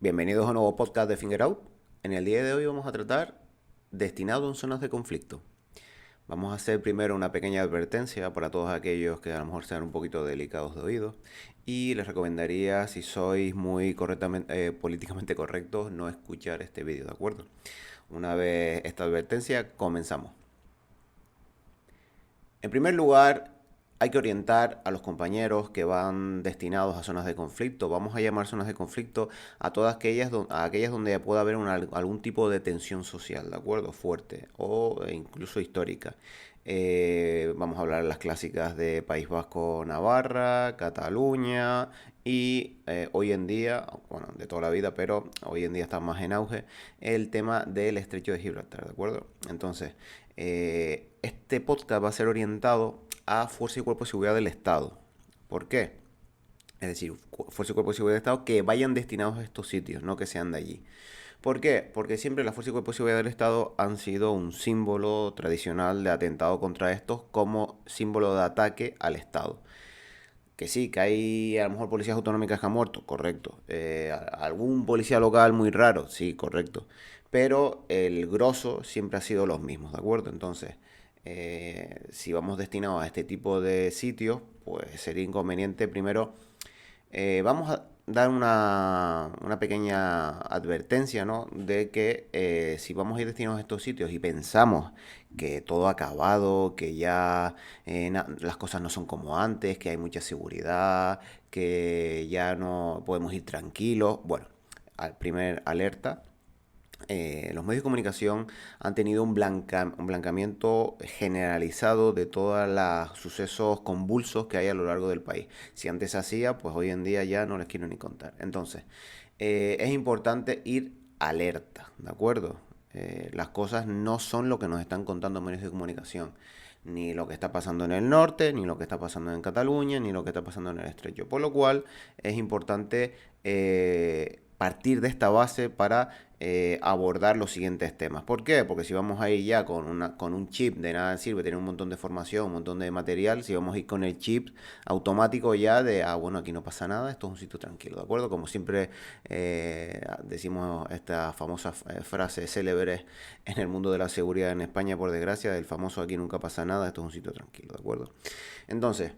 Bienvenidos a un nuevo podcast de Finger Out. En el día de hoy vamos a tratar destinado en zonas de conflicto. Vamos a hacer primero una pequeña advertencia para todos aquellos que a lo mejor sean un poquito delicados de oído y les recomendaría, si sois muy políticamente correctos, no escuchar este vídeo, ¿de acuerdo? Una vez esta advertencia, comenzamos. En primer lugar, hay que orientar a los compañeros que van destinados a zonas de conflicto. Vamos a llamar zonas de conflicto a todas aquellas donde pueda haber algún tipo de tensión social, ¿de acuerdo? Fuerte o incluso histórica. Vamos a hablar de las clásicas de País Vasco, Navarra, Cataluña y hoy en día, bueno, de toda la vida, pero hoy en día está más en auge, el tema del Estrecho de Gibraltar, ¿de acuerdo? Entonces, este podcast va a ser orientado a Fuerza y Cuerpo de Seguridad del Estado. ¿Por qué? Es decir, Fuerza y Cuerpo de Seguridad del Estado que vayan destinados a estos sitios, no que sean de allí. ¿Por qué? Porque siempre la Fuerza y Cuerpo de Seguridad del Estado han sido un símbolo tradicional de atentado contra estos como símbolo de ataque al Estado. Que sí, que hay a lo mejor policías autonómicas que han muerto, correcto. Algún policía local muy raro, sí, correcto. Pero el grosso siempre ha sido los mismos, ¿de acuerdo? Entonces, si vamos destinados a este tipo de sitios, pues sería inconveniente primero. Vamos a dar una pequeña advertencia, ¿no? De que si vamos a ir destinados a estos sitios y pensamos que todo ha acabado, que ya las cosas no son como antes, que hay mucha seguridad, que ya no podemos ir tranquilos, bueno, al primer alerta, los medios de comunicación han tenido un blancamiento generalizado de todos los sucesos convulsos que hay a lo largo del país. Si antes se hacía, pues hoy en día ya no les quiero ni contar. Entonces, es importante ir alerta, ¿de acuerdo? Las cosas no son lo que nos están contando medios de comunicación. Ni lo que está pasando en el norte, ni lo que está pasando en Cataluña, ni lo que está pasando en el estrecho. Por lo cual es importante partir de esta base para abordar los siguientes temas. ¿Por qué? Porque si vamos a ir ya con un chip, de nada sirve tener un montón de formación, un montón de material, si vamos a ir con el chip automático ya de, bueno, aquí no pasa nada, esto es un sitio tranquilo, ¿de acuerdo? Como siempre decimos esta famosa frase célebre en el mundo de la seguridad en España, por desgracia, del famoso aquí nunca pasa nada, esto es un sitio tranquilo, ¿de acuerdo? Entonces,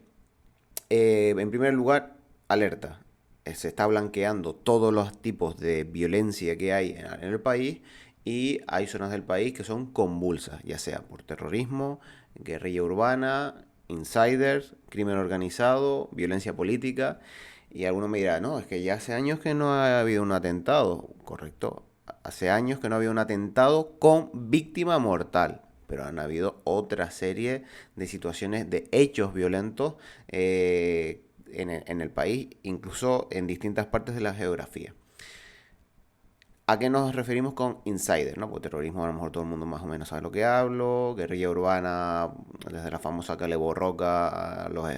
en primer lugar, alerta. Se está blanqueando todos los tipos de violencia que hay en el país y hay zonas del país que son convulsas, ya sea por terrorismo, guerrilla urbana, insiders, crimen organizado, violencia política. Y alguno me dirá, no, es que ya hace años que no ha habido un atentado. Correcto. Hace años que no ha habido un atentado con víctima mortal. Pero han habido otra serie de situaciones, de hechos violentos en el país, incluso en distintas partes de la geografía. ¿A qué nos referimos con insider? ¿No? Pues terrorismo, a lo mejor todo el mundo más o menos sabe lo que hablo. Guerrilla urbana, desde la famosa Cale Borroca a los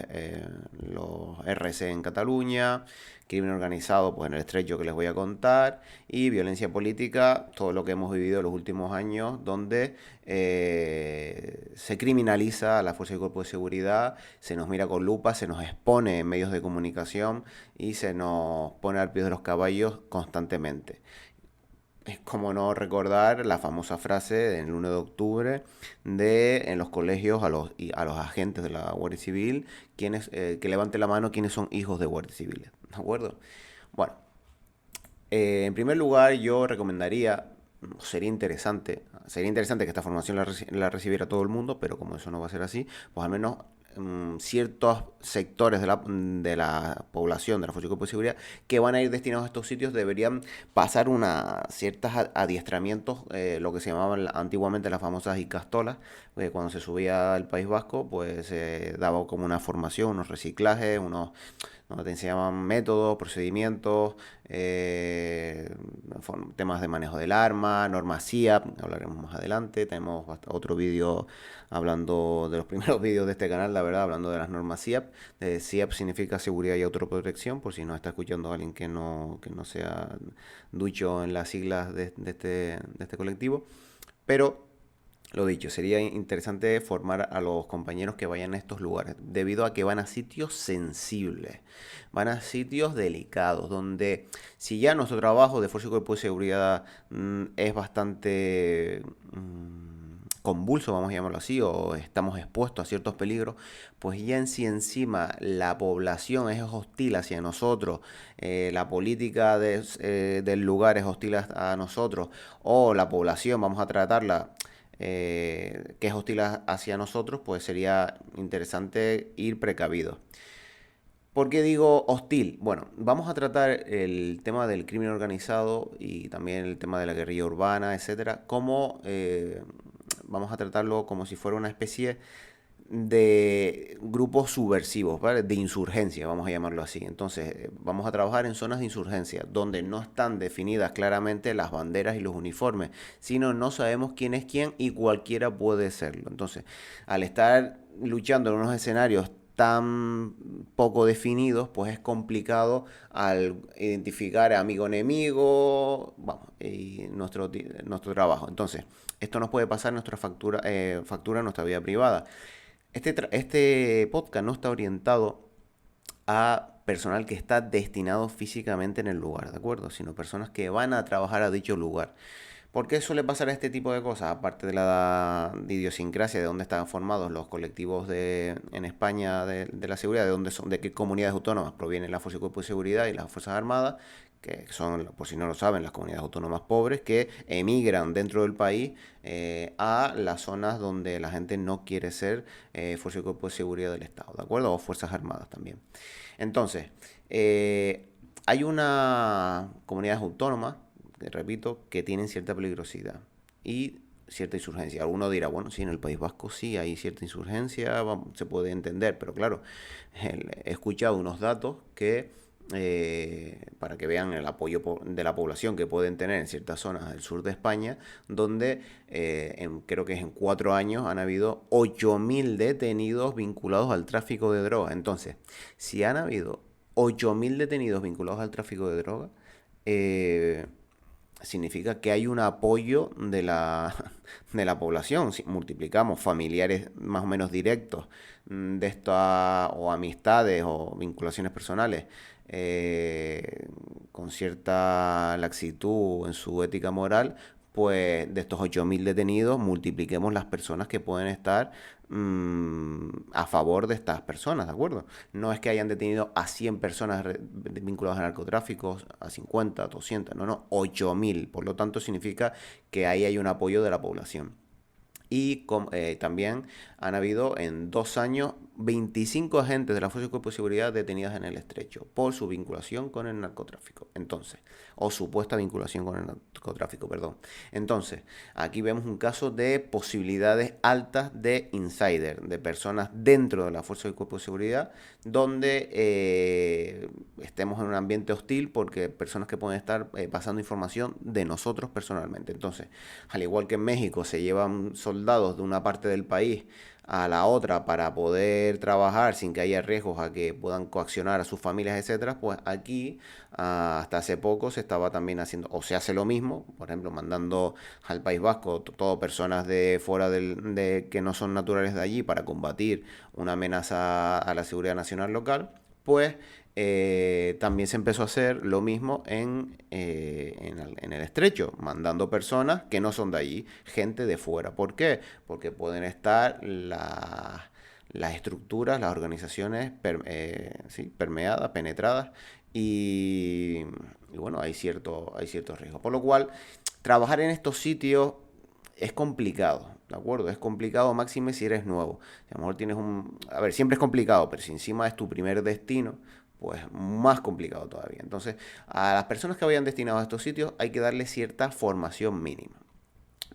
RC en Cataluña. Crimen organizado, pues en el estrecho que les voy a contar. Y violencia política, todo lo que hemos vivido en los últimos años, donde se criminaliza a la fuerza y cuerpo de seguridad, se nos mira con lupa, se nos expone en medios de comunicación y se nos pone al pie de los caballos constantemente. Es como no recordar la famosa frase del 1 de octubre de en los colegios a los agentes de la Guardia Civil que levante la mano quienes son hijos de Guardia Civil. ¿De acuerdo? Bueno, en primer lugar yo recomendaría, sería interesante que esta formación la recibiera todo el mundo, pero como eso no va a ser así, pues al menos ciertos sectores de la población de la Fuerza y Cuerpo de Seguridad que van a ir destinados a estos sitios deberían pasar ciertos adiestramientos, lo que se llamaban antiguamente las famosas icastolas, cuando se subía al País Vasco, pues se daba como una formación, unos reciclajes, donde te enseñaban métodos, procedimientos, temas de manejo del arma, normas CIAP, hablaremos más adelante. Tenemos otro vídeo hablando de los primeros vídeos de este canal, la verdad, hablando de las normas CIAP. CIAP significa seguridad y autoprotección, por si nos está escuchando alguien que no sea ducho en las siglas de este colectivo. Pero Lo dicho, sería interesante formar a los compañeros que vayan a estos lugares, debido a que van a sitios sensibles, van a sitios delicados, donde si ya nuestro trabajo de Fuerza y Cuerpo de Seguridad es bastante convulso, vamos a llamarlo así, o estamos expuestos a ciertos peligros, pues ya en sí encima la población es hostil hacia nosotros, la política del lugar es hostil a nosotros, o la población, vamos a tratarla que es hostil hacia nosotros, pues sería interesante ir precavidos. ¿Por qué digo hostil? Bueno, vamos a tratar el tema del crimen organizado y también el tema de la guerrilla urbana, etcétera, como vamos a tratarlo como si fuera una especie de grupos subversivos, ¿vale? De insurgencia, vamos a llamarlo así. Entonces, vamos a trabajar en zonas de insurgencia, donde no están definidas claramente las banderas y los uniformes, sino no sabemos quién es quién y cualquiera puede serlo. Entonces, al estar luchando en unos escenarios tan poco definidos, pues es complicado al identificar amigo enemigo, vamos, y nuestro trabajo. Entonces, esto nos puede pasar nuestra factura en nuestra vida privada. Este podcast no está orientado a personal que está destinado físicamente en el lugar, ¿de acuerdo? Sino personas que van a trabajar a dicho lugar. ¿Por qué suele pasar este tipo de cosas? Aparte de la de idiosincrasia de dónde están formados los colectivos en España de la seguridad, de dónde son, de qué comunidades autónomas provienen la Fuerza y Cuerpo de Seguridad y las Fuerzas Armadas, que son, por si no lo saben, las comunidades autónomas pobres que emigran dentro del país a las zonas donde la gente no quiere ser Fuerza y Cuerpo de Seguridad del Estado, ¿de acuerdo? O Fuerzas Armadas también. Entonces, hay una comunidades autónomas, repito, que tienen cierta peligrosidad y cierta insurgencia. Alguno dirá, bueno, sí, en el País Vasco sí hay cierta insurgencia, se puede entender, pero claro, he escuchado unos datos que, para que vean el apoyo de la población que pueden tener en ciertas zonas del sur de España, donde creo que es en 4 años han habido 8.000 detenidos vinculados al tráfico de droga. Entonces, si han habido 8.000 detenidos vinculados al tráfico de droga, eh, significa que hay un apoyo de la población. Si multiplicamos familiares más o menos directos de esto o amistades o vinculaciones personales con cierta laxitud en su ética moral, pues de estos 8.000 detenidos multipliquemos las personas que pueden estar a favor de estas personas, ¿de acuerdo? No es que hayan detenido a 100 personas vinculadas al narcotráfico, a 50, 200, no, 8.000. Por lo tanto, significa que ahí hay un apoyo de la población. Y también han habido en 2 años 25 agentes de la Fuerza de Cuerpo de Seguridad detenidas en el Estrecho por su vinculación con el narcotráfico. Entonces, o supuesta vinculación con el narcotráfico, perdón. Entonces, aquí vemos un caso de posibilidades altas de insider, de personas dentro de la Fuerza de Cuerpo de Seguridad, donde estemos en un ambiente hostil porque personas que pueden estar pasando información de nosotros personalmente. Entonces, al igual que en México se llevan soldados de una parte del país a la otra para poder trabajar sin que haya riesgos a que puedan coaccionar a sus familias, etcétera, pues aquí hasta hace poco se estaba también haciendo, o se hace lo mismo, por ejemplo, mandando al País Vasco todo personas de fuera que no son naturales de allí para combatir una amenaza a la seguridad nacional local, pues también se empezó a hacer lo mismo en el Estrecho, mandando personas que no son de allí, gente de fuera. ¿Por qué? Porque pueden estar las estructuras, las organizaciones sí, permeadas, penetradas y bueno, hay cierto riesgo. Por lo cual, trabajar en estos sitios es complicado, ¿de acuerdo? Es complicado, máxime si eres nuevo. Si a lo mejor tienes un... A ver, siempre es complicado, pero si encima es tu primer destino, pues más complicado todavía. Entonces, a las personas que vayan destinadas a estos sitios hay que darle cierta formación mínima.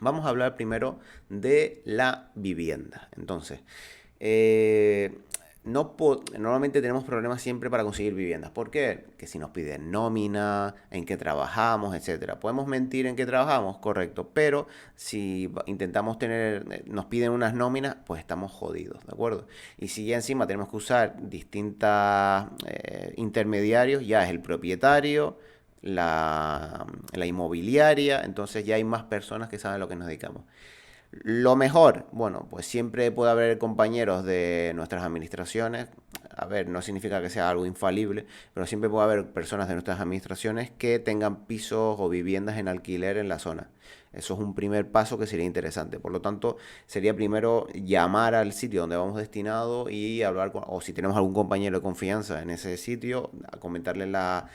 Vamos a hablar primero de la vivienda. Entonces, eh, normalmente tenemos problemas siempre para conseguir viviendas. ¿Por qué? Que si nos piden nómina, en qué trabajamos, etcétera. Podemos mentir en qué trabajamos, correcto, pero si intentamos nos piden unas nóminas, pues estamos jodidos, ¿de acuerdo? Y si ya encima tenemos que usar distintas intermediarios, ya es el propietario, la inmobiliaria, entonces ya hay más personas que saben a lo que nos dedicamos. Lo mejor, bueno, pues siempre puede haber compañeros de nuestras administraciones. A ver, no significa que sea algo infalible, pero siempre puede haber personas de nuestras administraciones que tengan pisos o viviendas en alquiler en la zona. Eso es un primer paso que sería interesante. Por lo tanto, sería primero llamar al sitio donde vamos destinado y hablar con, o si tenemos algún compañero de confianza en ese sitio, a comentarle la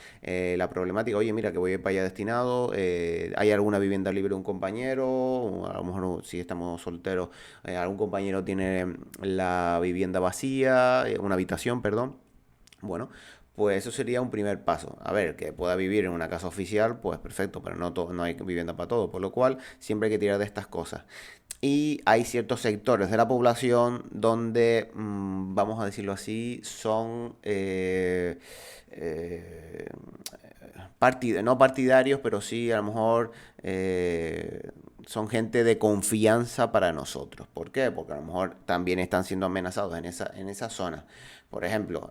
problemática. Oye, mira, que voy a ir para allá destinado. ¿Hay alguna vivienda libre de un compañero? O a lo mejor si estamos solteros, algún compañero tiene la vivienda vacía, una habitación, perdón. Bueno, pues eso sería un primer paso. A ver, que pueda vivir en una casa oficial, pues perfecto, pero no hay vivienda para todo, por lo cual siempre hay que tirar de estas cosas. Y hay ciertos sectores de la población donde, vamos a decirlo así, son eh, no partidarios, pero sí a lo mejor son gente de confianza para nosotros. ¿Por qué? Porque a lo mejor también están siendo amenazados en esa zona. Por ejemplo,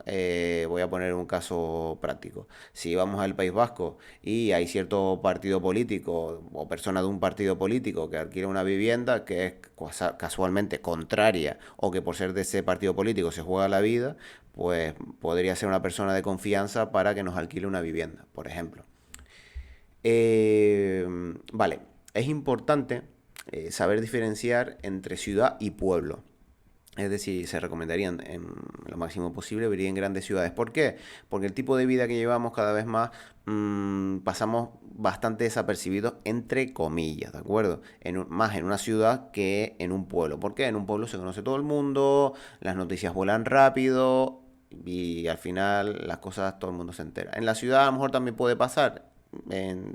voy a poner un caso práctico. Si vamos al País Vasco y hay cierto partido político o persona de un partido político que adquiere una vivienda que es casualmente contraria o que por ser de ese partido político se juega la vida, pues podría ser una persona de confianza para que nos alquile una vivienda, por ejemplo. Eh, vale, es importante saber diferenciar entre ciudad y pueblo. Es decir, se recomendarían en lo máximo posible vivir en grandes ciudades. ¿Por qué? Porque el tipo de vida que llevamos cada vez más pasamos bastante desapercibidos, entre comillas, ¿de acuerdo? Más en una ciudad que en un pueblo. ¿Por qué? En un pueblo se conoce todo el mundo, las noticias vuelan rápido y al final las cosas todo el mundo se entera. En la ciudad a lo mejor también puede pasar,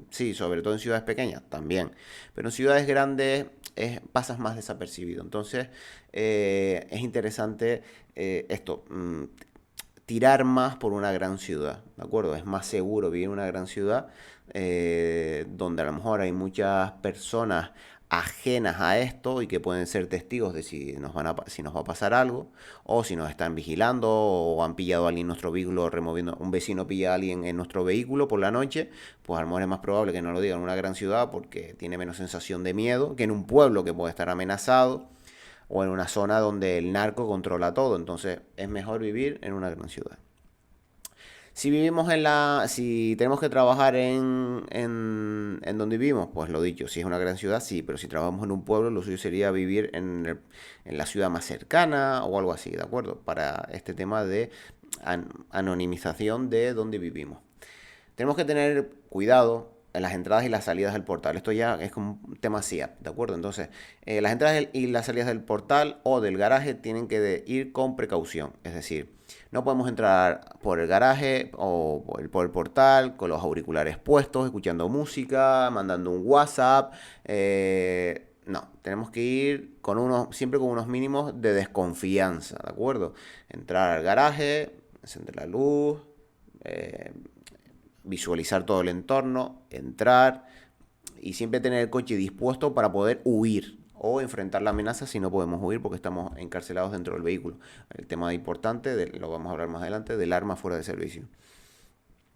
sí, sobre todo en ciudades pequeñas, también. Pero en ciudades grandes pasas más desapercibido. Entonces, es interesante esto, tirar más por una gran ciudad, ¿de acuerdo? Es más seguro vivir en una gran ciudad donde a lo mejor hay muchas personas ajenas a esto y que pueden ser testigos de si nos va a pasar algo o si nos están vigilando o han pillado a alguien en nuestro vehículo removiendo, un vecino pilla a alguien en nuestro vehículo por la noche, pues a lo mejor es más probable que no lo diga en una gran ciudad porque tiene menos sensación de miedo que en un pueblo que puede estar amenazado o en una zona donde el narco controla todo. Entonces es mejor vivir en una gran ciudad. Si tenemos que trabajar en donde vivimos, pues lo dicho, si es una gran ciudad, sí, pero si trabajamos en un pueblo, lo suyo sería vivir en la ciudad más cercana o algo así, ¿de acuerdo? Para este tema de anonimización de donde vivimos. Tenemos que tener cuidado en las entradas y las salidas del portal. Esto ya es como un tema SIAP, ¿de acuerdo? Entonces, las entradas y las salidas del portal o del garaje tienen que ir con precaución. Es decir, no podemos entrar por el garaje o por el portal con los auriculares puestos, escuchando música, mandando un WhatsApp. No, tenemos que ir siempre con unos mínimos de desconfianza, ¿de acuerdo? Entrar al garaje, encender la luz, eh, visualizar todo el entorno, entrar y siempre tener el coche dispuesto para poder huir o enfrentar la amenaza si no podemos huir porque estamos encarcelados dentro del vehículo. El tema importante, lo vamos a hablar más adelante, del arma fuera de servicio.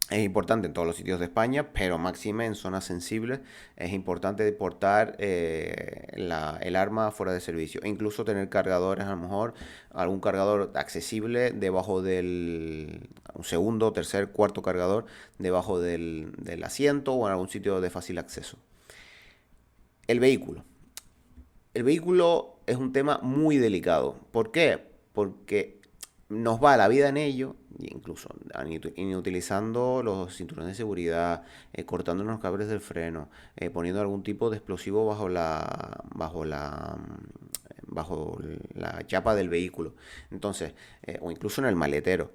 Es importante en todos los sitios de España, pero máxime en zonas sensibles es importante portar el arma fuera de servicio. E incluso tener cargadores, a lo mejor algún cargador accesible debajo un segundo, tercer, cuarto cargador debajo del asiento o en algún sitio de fácil acceso. El vehículo. El vehículo es un tema muy delicado. ¿Por qué? Porque nos va la vida en ello, incluso inutilizando los cinturones de seguridad, cortándonos los cables del freno, poniendo algún tipo de explosivo bajo la chapa del vehículo. Entonces, o incluso en el maletero.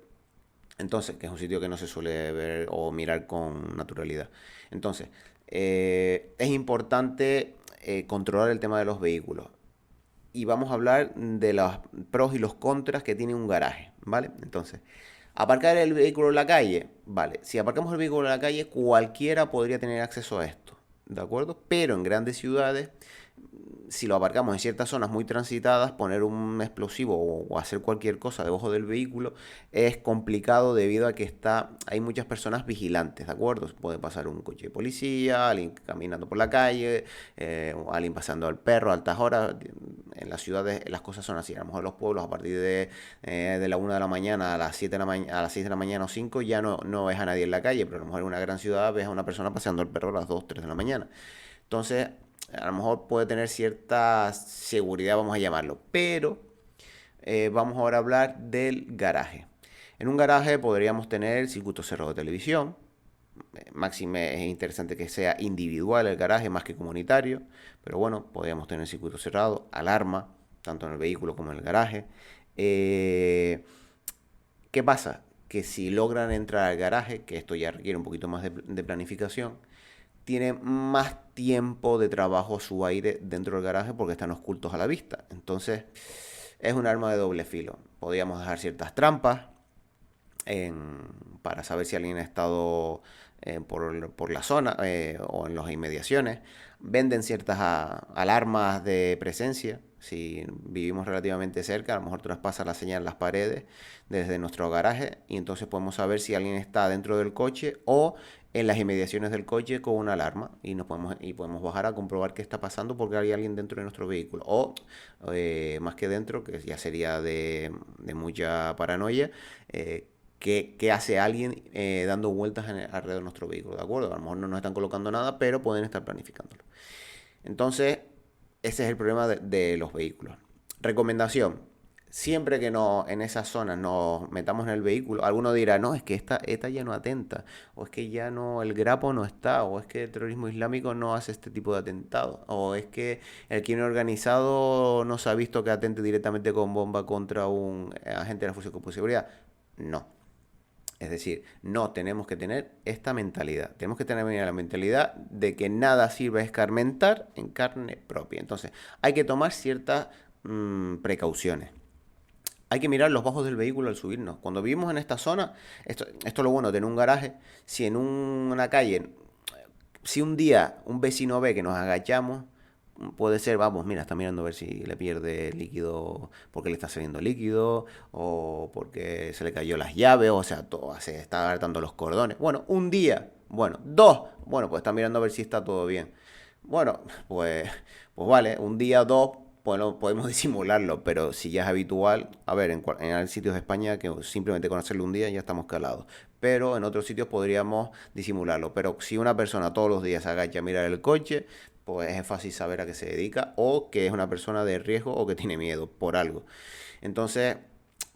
Entonces, que es un sitio que no se suele ver o mirar con naturalidad. Entonces, es importante controlar el tema de los vehículos y vamos a hablar de los pros y los contras que tiene un garaje, ¿vale? Entonces, aparcar el vehículo en la calle, vale. Si aparcamos el vehículo en la calle, cualquiera podría tener acceso a esto, ¿de acuerdo? Pero en grandes ciudades si lo aparcamos en ciertas zonas muy transitadas, poner un explosivo o hacer cualquier cosa debajo del vehículo es complicado debido a que hay muchas personas vigilantes, ¿de acuerdo? Puede pasar un coche de policía, alguien caminando por la calle, o alguien pasando al perro a altas horas. En las ciudades las cosas son así. A lo mejor en los pueblos a partir de la 1 de la mañana a las 7 de la mañana, a las 6 de la mañana o 5 ya no ves a nadie en la calle, pero a lo mejor en una gran ciudad ves a una persona paseando al perro a las 2 3 de la mañana. Entonces, a lo mejor puede tener cierta seguridad, vamos a llamarlo. Pero vamos ahora a hablar del garaje. En un garaje podríamos tener circuito cerrado de televisión. Máxime es interesante que sea individual el garaje más que comunitario. Pero bueno, podríamos tener circuito cerrado, alarma, tanto en el vehículo como en el garaje. Eh, ¿Qué pasa? Que si logran entrar al garaje, que esto ya requiere un poquito más de planificación, tiene más tiempo de trabajo su aire dentro del garaje porque están ocultos a la vista. Entonces es un arma de doble filo. Podríamos dejar ciertas trampas para saber si alguien ha estado por la zona o en las inmediaciones. Venden ciertas alarmas de presencia. Si vivimos relativamente cerca, a lo mejor traspasa la señal en las paredes desde nuestro garaje y entonces podemos saber si alguien está dentro del coche o en las inmediaciones del coche con una alarma y podemos bajar a comprobar qué está pasando porque hay alguien dentro de nuestro vehículo o más que dentro, que ya sería de mucha paranoia, qué hace alguien dando vueltas alrededor de nuestro vehículo, ¿de acuerdo? A lo mejor no nos están colocando nada, pero pueden estar planificándolo. Entonces, ese es el problema de los vehículos. Recomendación. Siempre que en esas zonas nos metamos en el vehículo, alguno dirá, no, es que esta ya no atenta, o es que ya no, el grapo no está, o es que el terrorismo islámico no hace este tipo de atentados, o es que el crimen organizado no se ha visto que atente directamente con bomba contra un agente de la Fuerza de Cuerpo de Seguridad. No. Es decir, no tenemos que tener esta mentalidad. Tenemos que tener la mentalidad de que nada sirve a escarmentar en carne propia. Entonces, hay que tomar ciertas precauciones. Hay que mirar los bajos del vehículo al subirnos. Cuando vivimos en esta zona, esto es lo bueno de tener un garaje. Si en una calle, si un día un vecino ve que nos agachamos, puede ser, vamos, mira, está mirando a ver si le pierde líquido porque le está saliendo líquido o porque se le cayó las llaves, o sea, todo, se está agarrando los cordones. Bueno, un día, bueno, dos, bueno, pues está mirando a ver si está todo bien. Bueno, pues vale, un día, dos, bueno, podemos disimularlo, pero si ya es habitual, a ver, en sitios de España que simplemente con hacerlo un día ya estamos calados. Pero en otros sitios podríamos disimularlo. Pero si una persona todos los días se agacha a mirar el coche, pues es fácil saber a qué se dedica o que es una persona de riesgo o que tiene miedo por algo. Entonces,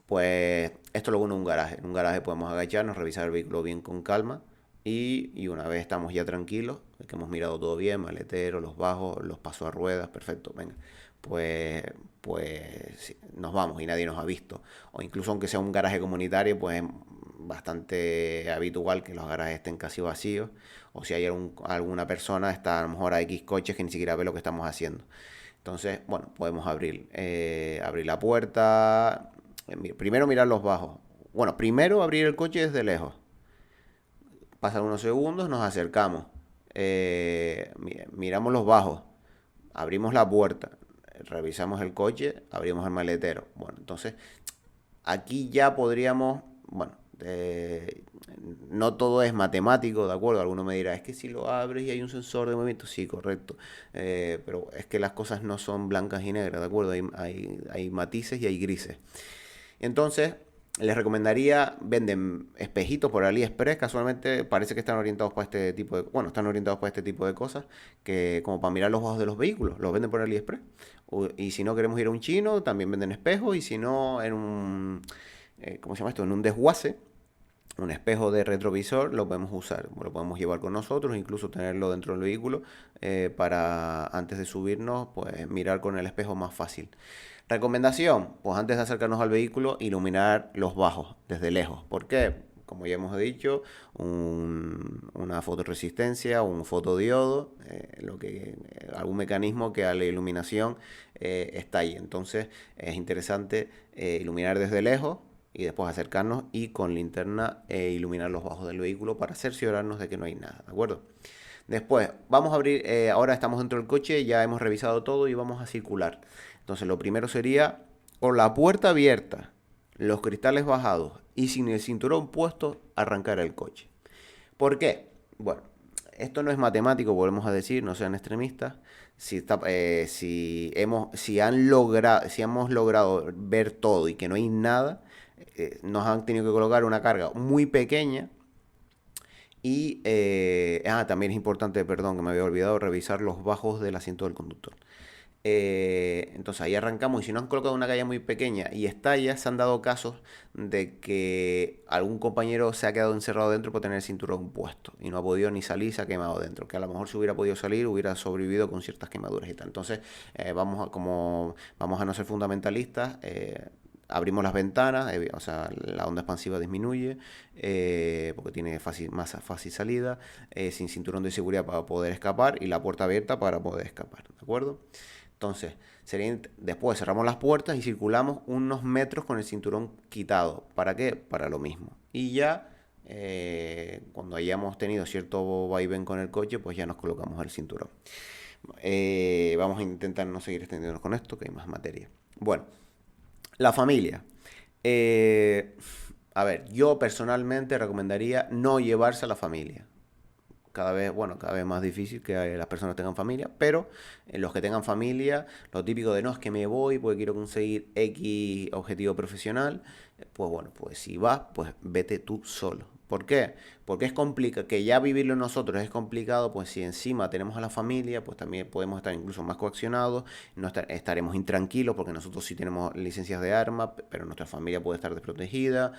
pues esto lo bueno en un garaje. En un garaje podemos agacharnos, revisar el vehículo bien con calma y una vez estamos ya tranquilos, que hemos mirado todo bien, maletero, los bajos, los pasos a ruedas, perfecto, venga, pues, pues sí, nos vamos y nadie nos ha visto. O incluso aunque sea un garaje comunitario, pues es bastante habitual que los garajes estén casi vacíos. O si hay alguna persona, está a lo mejor a X coches que ni siquiera ve lo que estamos haciendo. Entonces, bueno, podemos abrir la puerta. Primero mirar los bajos. Bueno, primero abrir el coche desde lejos. Pasan unos segundos, nos acercamos. Miramos los bajos. Abrimos la puerta. Revisamos el coche. Abrimos el maletero. Bueno, entonces aquí ya podríamos, bueno, no todo es matemático, ¿de acuerdo? Alguno me dirá, es que si lo abres y hay un sensor de movimiento, sí, correcto. Pero es que las cosas no son blancas y negras, ¿de acuerdo? Hay matices y hay grises. Entonces, les recomendaría, venden espejitos por AliExpress, casualmente parece que están orientados para este tipo de, bueno, están orientados para este tipo de cosas, que como para mirar los bajos de los vehículos, los venden por AliExpress. Y si no queremos ir a un chino, también venden espejos, y si no, ¿cómo se llama esto? En un desguace, un espejo de retrovisor lo podemos usar, lo podemos llevar con nosotros, incluso tenerlo dentro del vehículo para antes de subirnos, pues mirar con el espejo más fácil. Recomendación, pues antes de acercarnos al vehículo, iluminar los bajos desde lejos. ¿Por qué? Como ya hemos dicho, una fotoresistencia, un fotodiodo, algún mecanismo que a la iluminación estalle. Entonces es interesante iluminar desde lejos y después acercarnos y con linterna iluminar los bajos del vehículo para cerciorarnos de que no hay nada, ¿de acuerdo? Después, vamos a abrir, ahora estamos dentro del coche, ya hemos revisado todo y vamos a circular. Entonces, lo primero sería con la puerta abierta, los cristales bajados y sin el cinturón puesto, arrancar el coche. ¿Por qué? Bueno, esto no es matemático, volvemos a decir, no sean extremistas. Si hemos logrado ver todo y que no hay nada, nos han tenido que colocar una carga muy pequeña y también es importante, perdón, que me había olvidado, revisar los bajos del asiento del conductor. Entonces ahí arrancamos y si nos han colocado una calle muy pequeña y estalla, se han dado casos de que algún compañero se ha quedado encerrado dentro por tener el cinturón puesto y no ha podido ni salir, se ha quemado dentro, que a lo mejor si hubiera podido salir hubiera sobrevivido con ciertas quemaduras y tal. Entonces como vamos a no ser fundamentalistas, abrimos las ventanas, o sea, la onda expansiva disminuye porque tiene más fácil salida, sin cinturón de seguridad para poder escapar y la puerta abierta para poder escapar, ¿de acuerdo? Entonces, después cerramos las puertas y circulamos unos metros con el cinturón quitado. ¿Para qué? Para lo mismo. Y ya, cuando hayamos tenido cierto vaivén con el coche, pues ya nos colocamos el cinturón. Vamos a intentar no seguir extendiéndonos con esto, que hay más materia. Bueno, la familia. Eh, a ver, yo personalmente recomendaría no llevarse a la familia. Cada vez más difícil que las personas tengan familia, pero los que tengan familia, lo típico de no es que me voy porque quiero conseguir X objetivo profesional, pues bueno, pues si vas, pues vete tú solo. ¿Por qué? Porque es complicado, que ya vivirlo nosotros es complicado, pues si encima tenemos a la familia, pues también podemos estar incluso más coaccionados, estaremos intranquilos porque nosotros sí tenemos licencias de arma, pero nuestra familia puede estar desprotegida,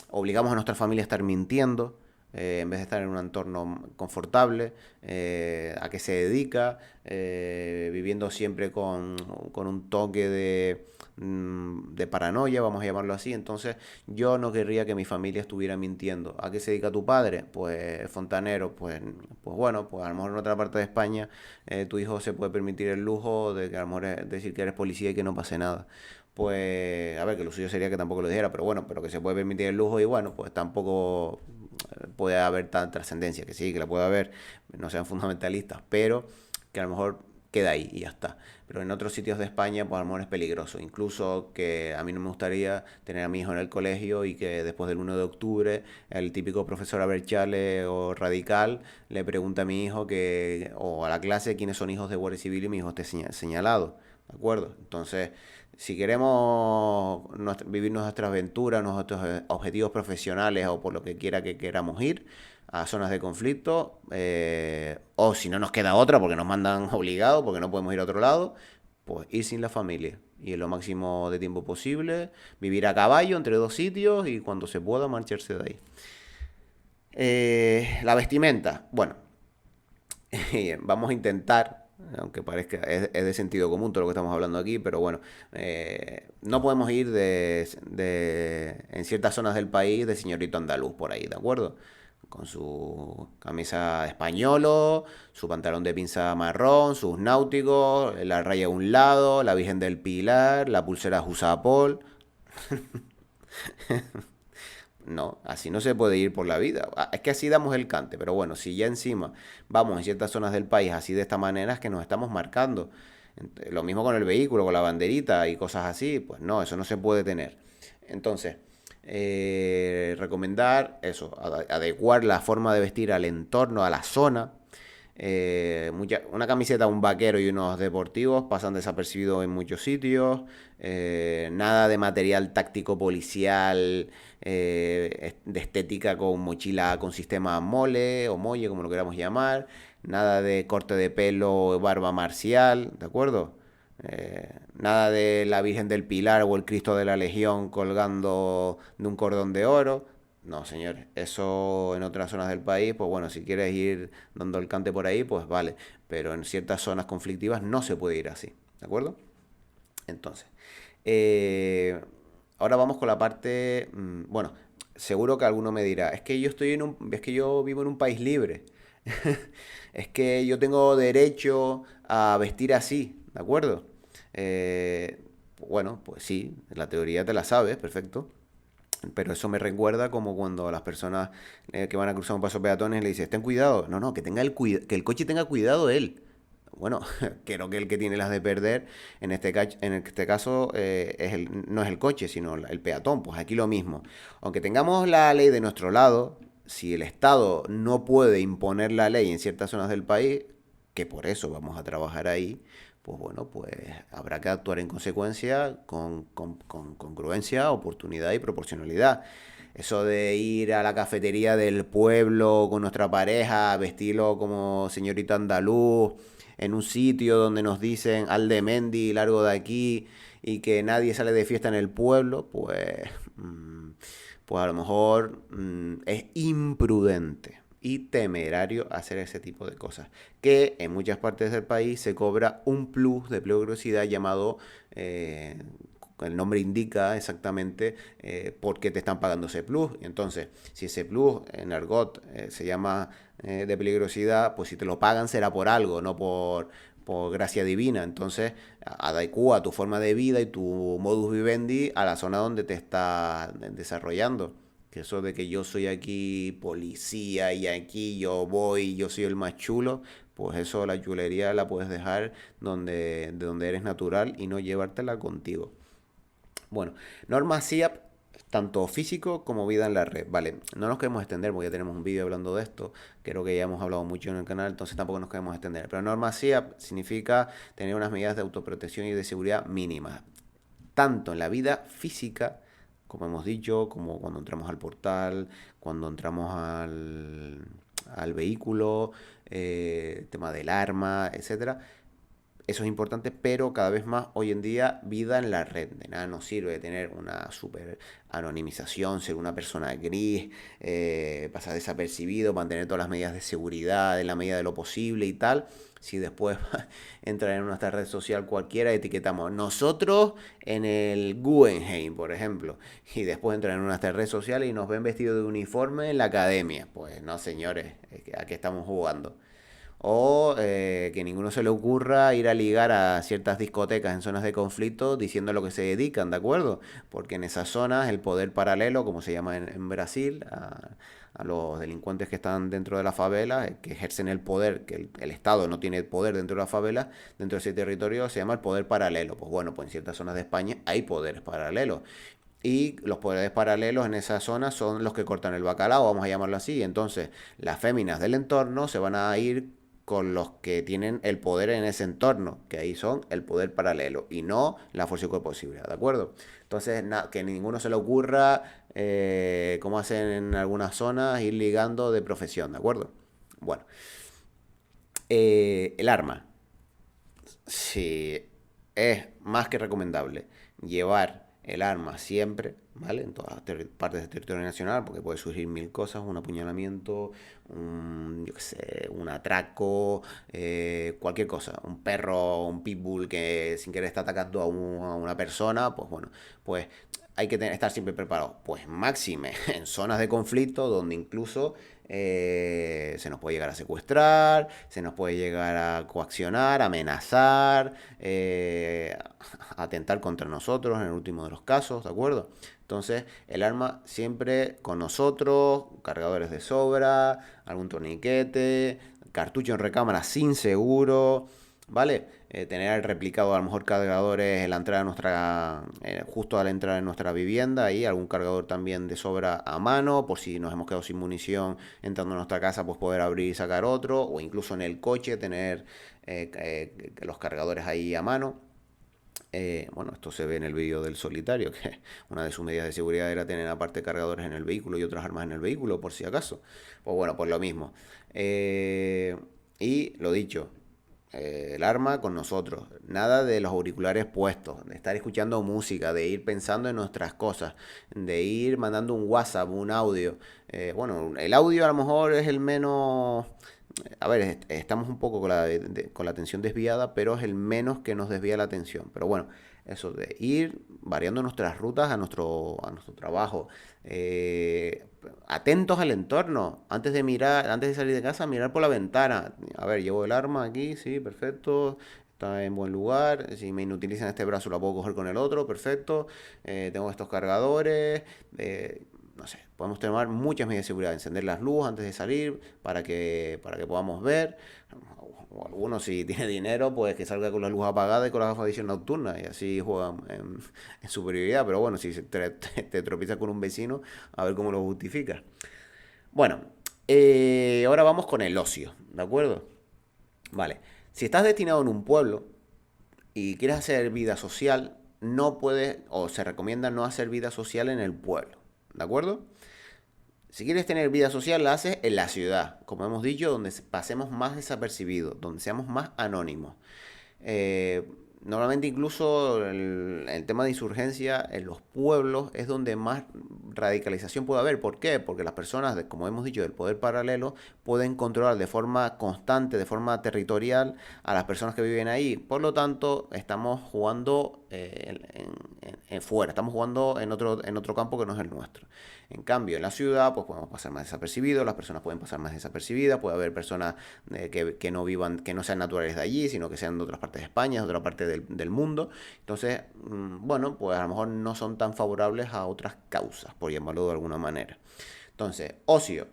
obligamos a nuestra familia a estar mintiendo en vez de estar en un entorno confortable, a qué se dedica, viviendo siempre con un toque de paranoia, vamos a llamarlo así. Entonces yo no querría que mi familia estuviera mintiendo. ¿A qué se dedica tu padre? Pues fontanero, pues bueno, pues a lo mejor en otra parte de España tu hijo se puede permitir el lujo de que a lo mejor decir que eres policía y que no pase nada. Pues a ver, que lo suyo sería que tampoco lo dijera, pero bueno, pero que se puede permitir el lujo y bueno, pues tampoco puede haber tanta trascendencia, que sí, que la puede haber, no sean fundamentalistas, pero que a lo mejor queda ahí y ya está. Pero en otros sitios de España, pues a lo mejor es peligroso. Incluso que a mí no me gustaría tener a mi hijo en el colegio y que después del 1 de octubre el típico profesor aberchale o radical le pregunta a mi hijo o a la clase quiénes son hijos de Guardia Civil y mi hijo esté señalado. ¿De acuerdo? Entonces, si queremos vivir nuestras aventuras, nuestros objetivos profesionales o por lo que quiera que queramos ir a zonas de conflicto, o si no nos queda otra porque nos mandan obligados, porque no podemos ir a otro lado, pues ir sin la familia y en lo máximo de tiempo posible, vivir a caballo entre dos sitios y cuando se pueda marcharse de ahí. La vestimenta, bueno, vamos a intentar, aunque parezca, es de sentido común todo lo que estamos hablando aquí, pero bueno, no podemos ir en ciertas zonas del país de señorito andaluz por ahí, ¿de acuerdo? Con su camisa de españolo, su pantalón de pinza marrón, sus náuticos, la raya a un lado, la Virgen del Pilar, la pulsera Jusapol. No, así no se puede ir por la vida. Es que así damos el cante, pero bueno, si ya encima vamos en ciertas zonas del país así de esta manera es que nos estamos marcando. Lo mismo con el vehículo, con la banderita y cosas así, pues no, eso no se puede tener. Entonces, recomendar eso, adecuar la forma de vestir al entorno, a la zona. Una camiseta, un vaquero y unos deportivos pasan desapercibidos en muchos sitios. Nada de material táctico policial, de estética con mochila con sistema mole o molle, como lo queramos llamar. Nada de corte de pelo o barba marcial, ¿de acuerdo? Nada de la Virgen del Pilar o el Cristo de la Legión colgando de un cordón de oro. No, señores, eso en otras zonas del país, pues bueno, si quieres ir dando el cante por ahí, pues vale, pero en ciertas zonas conflictivas no se puede ir así, ¿de acuerdo? Entonces, eh, ahora vamos con la parte, bueno, seguro que alguno me dirá, es que yo vivo en un país libre, es que yo tengo derecho a vestir así, ¿de acuerdo? Bueno, pues sí, la teoría te la sabes, perfecto. Pero eso me recuerda como cuando las personas que van a cruzar un paso peatones le dicen, ten cuidado. No, no, que tenga que el coche tenga cuidado él. Bueno, creo que el que tiene las de perder, en este caso, no es el coche, sino el peatón. Pues aquí lo mismo. Aunque tengamos la ley de nuestro lado, si el Estado no puede imponer la ley en ciertas zonas del país, que por eso vamos a trabajar ahí, pues bueno, pues habrá que actuar en consecuencia con congruencia, oportunidad y proporcionalidad. Eso de ir a la cafetería del pueblo con nuestra pareja, vestirlo como señorita andaluz, en un sitio donde nos dicen al de Mendy, largo de aquí, y que nadie sale de fiesta en el pueblo, pues a lo mejor es imprudente y temerario hacer ese tipo de cosas. Que en muchas partes del país se cobra un plus de peligrosidad llamado, el nombre indica exactamente por qué te están pagando ese plus. Entonces, si ese plus en argot se llama de peligrosidad, pues si te lo pagan será por algo, no por gracia divina. Entonces, adecua tu forma de vida y tu modus vivendi a la zona donde te estás desarrollando. Que eso de que yo soy aquí policía y aquí yo voy, yo soy el más chulo, pues eso la chulería la puedes dejar de donde eres natural y no llevártela contigo. Bueno, normas SIAP, tanto físico como vida en la red. Vale, no nos queremos extender porque ya tenemos un vídeo hablando de esto. Creo que ya hemos hablado mucho en el canal, entonces tampoco nos queremos extender. Pero normas SIAP significa tener unas medidas de autoprotección y de seguridad mínimas, tanto en la vida física, como hemos dicho, como cuando entramos al portal, cuando entramos al vehículo, tema del arma, etcétera. Eso es importante, pero cada vez más hoy en día vida en la red. De nada nos sirve tener una super anonimización, ser una persona gris, pasar desapercibido, mantener todas las medidas de seguridad en la medida de lo posible y tal. Si después entra en nuestra red social cualquiera, etiquetamos nosotros en el Guggenheim, por ejemplo, y después entran en nuestra red social y nos ven vestidos de uniforme en la academia. Pues no, señores, ¿a qué estamos jugando? O que ninguno se le ocurra ir a ligar a ciertas discotecas en zonas de conflicto diciendo a lo que se dedican, ¿de acuerdo? Porque en esas zonas el poder paralelo, como se llama en Brasil, a los delincuentes que están dentro de la favela, que ejercen el poder, que el Estado no tiene poder dentro de la favela, dentro de ese territorio se llama el poder paralelo. Pues bueno, pues en ciertas zonas de España hay poderes paralelos. Y los poderes paralelos en esa zona son los que cortan el bacalao, vamos a llamarlo así. Entonces, las féminas del entorno se van a ir con los que tienen el poder en ese entorno, que ahí son el poder paralelo y no la fuerza y cuerpo de seguridad, ¿de acuerdo? Entonces, que ninguno se le ocurra, como hacen en algunas zonas, ir ligando de profesión, ¿de acuerdo? Bueno, el arma. Sí, es más que recomendable llevar el arma siempre, ¿vale? En todas las partes del territorio nacional, porque puede surgir mil cosas, un apuñalamiento, yo qué sé, un atraco, cualquier cosa, un perro, un pitbull que sin querer está atacando a una persona, pues bueno, pues hay que estar siempre preparado. Pues máxime en zonas de conflicto donde incluso se nos puede llegar a secuestrar, se nos puede llegar a coaccionar, amenazar, atentar contra nosotros en el último de los casos, ¿de acuerdo? Entonces, el arma siempre con nosotros, cargadores de sobra, algún torniquete, cartucho en recámara sin seguro, ¿vale? Tener el replicado a lo mejor cargadores en la entrada de justo a la entrada de nuestra vivienda y algún cargador también de sobra a mano, por si nos hemos quedado sin munición entrando a nuestra casa, pues poder abrir y sacar otro, o incluso en el coche tener los cargadores ahí a mano. Bueno, esto se ve en el vídeo del solitario, que una de sus medidas de seguridad era tener aparte cargadores en el vehículo y otras armas en el vehículo, por si acaso. Pues bueno, pues lo mismo. Y lo dicho, el arma con nosotros. Nada de los auriculares puestos, de estar escuchando música, de ir pensando en nuestras cosas, de ir mandando un WhatsApp, un audio. Bueno, el audio a lo mejor es el menos... A ver, estamos un poco con la atención desviada, pero es el menos que nos desvía la atención. Pero bueno, eso de ir variando nuestras rutas a nuestro trabajo. Atentos al entorno. Antes de mirar, antes de salir de casa, mirar por la ventana. A ver, llevo el arma aquí, sí, perfecto. está en buen lugar, si me inutilizan este brazo lo puedo coger con el otro, perfecto, tengo estos cargadores, no sé, podemos tomar muchas medidas de seguridad, encender las luces antes de salir para que podamos ver, o algunos si tiene dinero, pues que salga con la luz apagada y con la gafa de visión nocturna y así juegan en superioridad, pero bueno, si te tropiezas con un vecino, a ver cómo lo justificas. Bueno, ahora vamos con el ocio, ¿de acuerdo? Vale, si estás destinado en un pueblo y quieres hacer vida social, no puedes, o se recomienda no hacer vida social en el pueblo, ¿de acuerdo? Si quieres tener vida social, la haces en la ciudad, como hemos dicho, donde pasemos más desapercibidos, donde seamos más anónimos. Eh, Normalmente incluso el tema de insurgencia en los pueblos es donde más radicalización puede haber. ¿Por qué? Porque las personas, como hemos dicho, del poder paralelo pueden controlar de forma constante, de forma territorial a las personas que viven ahí. Por lo tanto, estamos jugando fuera, estamos jugando en otro campo que no es el nuestro. En cambio, en la ciudad, pues podemos pasar más desapercibidos, las personas pueden pasar más desapercibidas, puede haber personas que no vivan, que no sean naturales de allí, sino que sean de otras partes de España, de otra parte del mundo. Entonces, bueno, pues a lo mejor no son tan favorables a otras causas, por llamarlo de alguna manera. Entonces, ocio.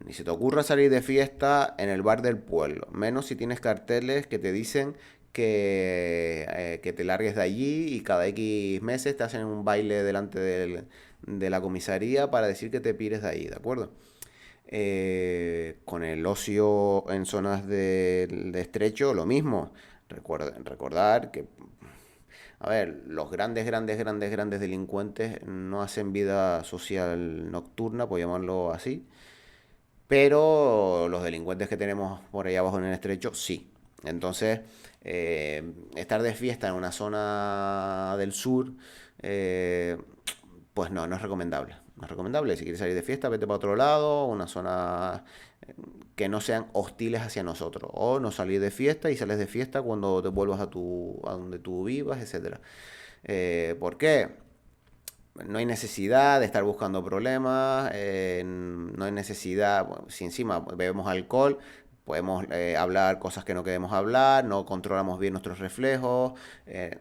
Ni se te ocurra salir de fiesta en el bar del pueblo, menos si tienes carteles que te dicen que te largues de allí y cada X meses te hacen un baile delante de la comisaría para decir que te pires de ahí, ¿de acuerdo? Con el ocio en zonas de estrecho, lo mismo. Recordar que, a ver, los grandes delincuentes no hacen vida social nocturna, por llamarlo así, pero los delincuentes que tenemos por ahí abajo en el estrecho, sí. Entonces, estar de fiesta en una zona del sur, eh, pues no, no es recomendable. No es recomendable. Si quieres salir de fiesta, vete para otro lado, una zona que no sean hostiles hacia nosotros. O no salir de fiesta y sales de fiesta cuando te vuelvas a donde tú vivas, etcétera. ¿Por qué? No hay necesidad de estar buscando problemas, no hay necesidad, bueno, si encima bebemos alcohol, podemos hablar cosas que no queremos hablar, no controlamos bien nuestros reflejos,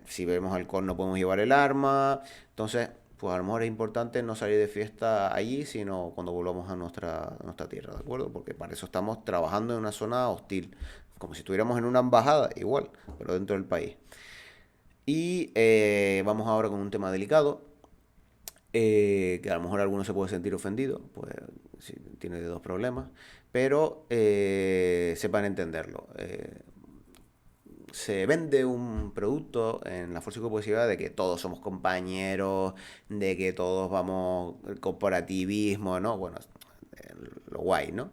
si bebemos alcohol no podemos llevar el arma, entonces, pues a lo mejor es importante no salir de fiesta allí, sino cuando volvamos a nuestra tierra, ¿de acuerdo? Porque para eso estamos trabajando en una zona hostil, como si estuviéramos en una embajada, igual, pero dentro del país. Y vamos ahora con un tema delicado, que a lo mejor alguno se puede sentir ofendido, pues sí, tiene dos problemas, pero sepan entenderlo. Se vende un producto en la Fuerza y Cuerpo de Seguridad de que todos somos compañeros, de que todos vamos, el corporativismo, ¿no? Bueno, lo guay, ¿no?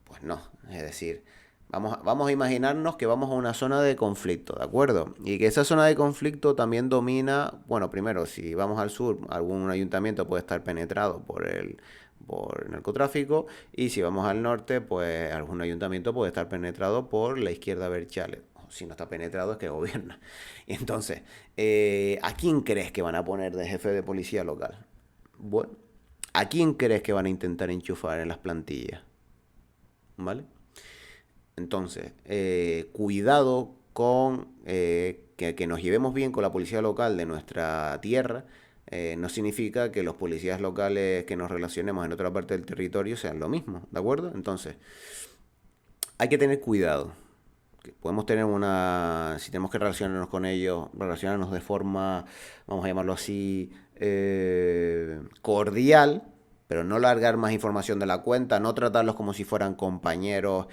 Pues no, es decir, vamos a imaginarnos que vamos a una zona de conflicto, ¿de acuerdo? Y que esa zona de conflicto también domina, bueno, primero, si vamos al sur, algún ayuntamiento puede estar penetrado por el narcotráfico, y si vamos al norte, pues algún ayuntamiento puede estar penetrado por la izquierda berchale. Si no está penetrado es que gobierna. Y entonces, ¿a quién crees que van a poner de jefe de policía local? Bueno, ¿a quién crees que van a intentar enchufar en las plantillas? ¿Vale? Entonces, cuidado con que nos llevemos bien con la policía local de nuestra tierra. No significa que los policías locales que nos relacionemos en otra parte del territorio sean lo mismo, ¿de acuerdo? Entonces, hay que tener cuidado. Podemos tener si tenemos que relacionarnos con ellos, relacionarnos de forma, vamos a llamarlo así, cordial, pero no largar más información de la cuenta, no tratarlos como si fueran compañeros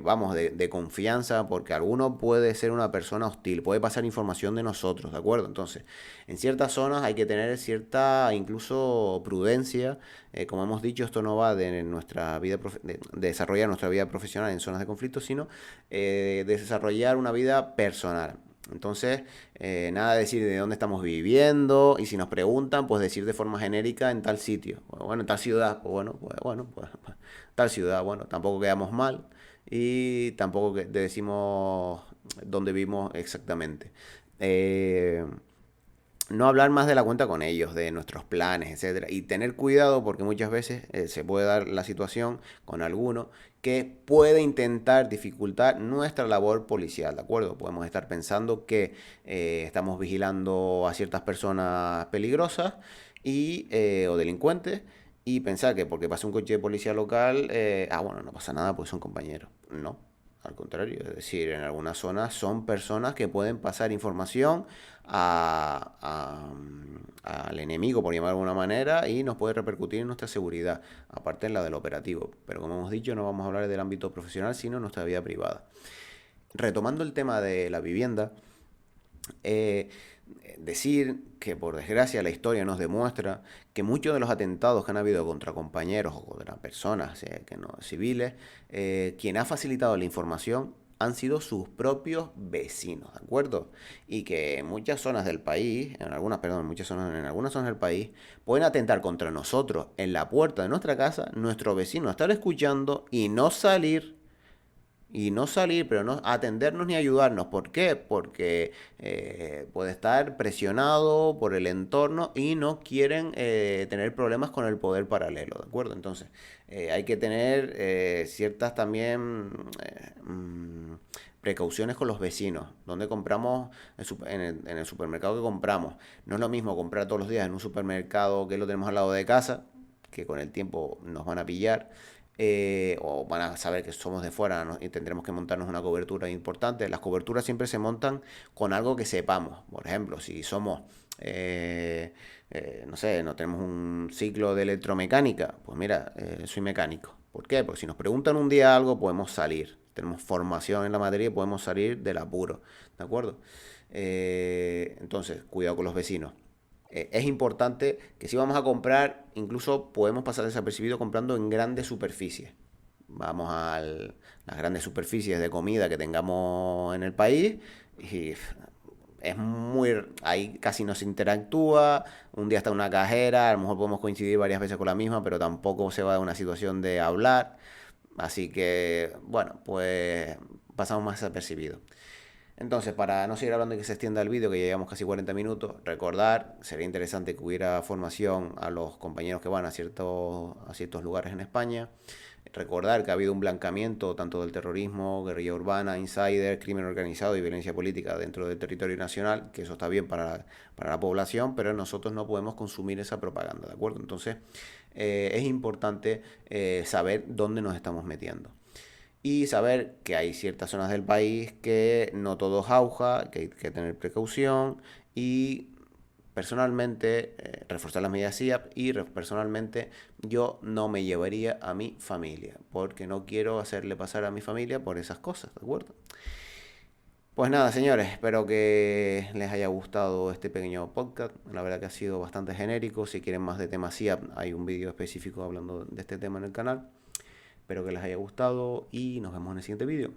vamos, de confianza, porque alguno puede ser una persona hostil, puede pasar información de nosotros, ¿de acuerdo? Entonces, en ciertas zonas hay que tener cierta, incluso prudencia. Como hemos dicho, esto no va de nuestra vida, de desarrollar nuestra vida profesional en zonas de conflicto, sino de desarrollar una vida personal. Entonces, nada de decir de dónde estamos viviendo, y si nos preguntan, pues decir de forma genérica en tal sitio. Bueno, en tal ciudad, pues bueno, tal ciudad, bueno, tampoco quedamos mal y tampoco decimos dónde vivimos exactamente. Eh, no hablar más de la cuenta con ellos, de nuestros planes, etcétera. Y tener cuidado porque muchas veces se puede dar la situación con alguno que puede intentar dificultar nuestra labor policial, ¿de acuerdo? Podemos estar pensando que estamos vigilando a ciertas personas peligrosas o delincuentes y pensar que porque pasa un coche de policía local, bueno, no pasa nada, pues son compañeros. No, al contrario, es decir, en algunas zonas son personas que pueden pasar información al enemigo, por llamar de alguna manera, y nos puede repercutir en nuestra seguridad, aparte en la del operativo. Pero como hemos dicho, no vamos a hablar del ámbito profesional, sino nuestra vida privada. Retomando el tema de la vivienda, eh, decir que por desgracia la historia nos demuestra que muchos de los atentados que han habido contra compañeros o contra personas que no, civiles, quien ha facilitado la información han sido sus propios vecinos, ¿de acuerdo? Y que en muchas zonas del país, en algunas zonas del país, pueden atentar contra nosotros en la puerta de nuestra casa, nuestro vecino estar escuchando y no salir, pero no atendernos ni ayudarnos. ¿Por qué? Porque puede estar presionado por el entorno y no quieren tener problemas con el poder paralelo, ¿de acuerdo? Entonces, hay que tener ciertas también precauciones con los vecinos. Donde compramos, en el supermercado que compramos. No es lo mismo comprar todos los días en un supermercado que lo tenemos al lado de casa, que con el tiempo nos van a pillar o van a saber que somos de fuera, ¿no? Y tendremos que montarnos una cobertura importante. Las coberturas siempre se montan con algo que sepamos. Por ejemplo, si somos, no sé, no tenemos un ciclo de electromecánica, pues mira, soy mecánico. ¿Por qué? Porque si nos preguntan un día algo, podemos salir. Tenemos formación en la materia y podemos salir del apuro. ¿De acuerdo? Entonces, cuidado con los vecinos. Es importante que si vamos a comprar, incluso podemos pasar desapercibido comprando en grandes superficies. Vamos a las grandes superficies de comida que tengamos en el país y ahí casi no se interactúa. Un día está una cajera, a lo mejor podemos coincidir varias veces con la misma, pero tampoco se va a una situación de hablar. Así que, bueno, pues pasamos más desapercibidos. Entonces, para no seguir hablando y que se extienda el vídeo, que ya llevamos casi 40 minutos, recordar, sería interesante que hubiera formación a los compañeros que van a ciertos lugares en España. Recordar que ha habido un blancamiento tanto del terrorismo, guerrilla urbana, insider, crimen organizado y violencia política dentro del territorio nacional, que eso está bien para la población, pero nosotros no podemos consumir esa propaganda, ¿de acuerdo? Entonces, es importante saber dónde nos estamos metiendo y saber que hay ciertas zonas del país que no todo es jauja, que hay que tener precaución y personalmente reforzar las medidas SIAP y personalmente yo no me llevaría a mi familia porque no quiero hacerle pasar a mi familia por esas cosas, ¿de acuerdo? Pues nada, señores, espero que les haya gustado este pequeño podcast. La verdad que ha sido bastante genérico. Si quieren más de temas SIAP, hay un vídeo específico hablando de este tema en el canal. Espero que les haya gustado y nos vemos en el siguiente vídeo.